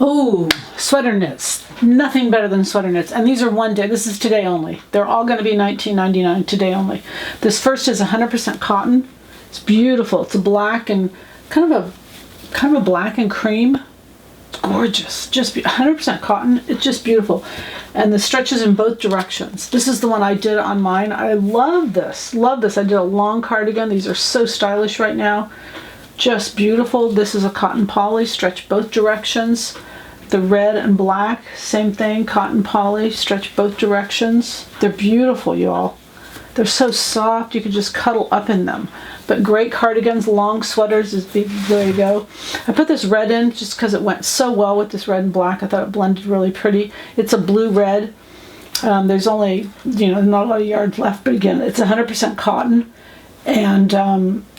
Oh, sweater knits. Nothing better than sweater knits. And these are one day. This is today only. They're all going to be $19.99 today only. This first is 100% cotton. It's beautiful. It's a black and kind of a black and cream. It's gorgeous. Just 100% cotton. It's just beautiful. And the stretches in both directions. This is the one I did on mine. I love this. Love this. I did a long cardigan. These are so stylish right now. Just beautiful. This is a cotton poly, stretch both directions. The red and black, same thing, cotton poly, stretch both directions. They're beautiful, y'all. They're so soft, you could just cuddle up in them. But great cardigans, long sweaters, is the way to go. I put this red in just because it went so well with this red and black. I thought it blended really pretty. It's a blue-red. There's only, not a lot of yards left, but again, it's 100% cotton. And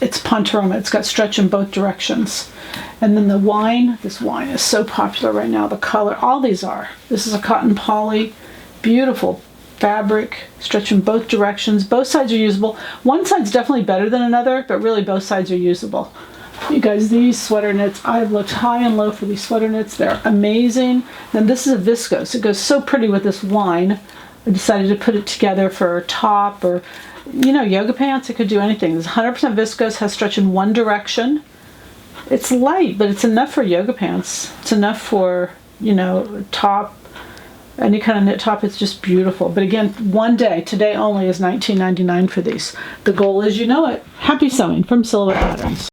it's Pontoroma. It's got stretch in both directions. And then the wine, this wine is so popular right now. The color, all these are. This is a cotton poly, beautiful fabric, stretch in both directions. Both sides are usable. One side's definitely better than another, but really both sides are usable. You guys, these sweater knits, I've looked high and low for these sweater knits. They're amazing. Then this is a viscose. It goes so pretty with this wine. I decided to put it together for a top or yoga pants. It could do anything. It's 100% viscose, has stretch in one direction. It's light, but it's enough for yoga pants. It's enough for, top, any kind of knit top. It's just beautiful. But again, one day, today only, is $19.99 for these. The goal is, happy sewing from Silhouette Patterns.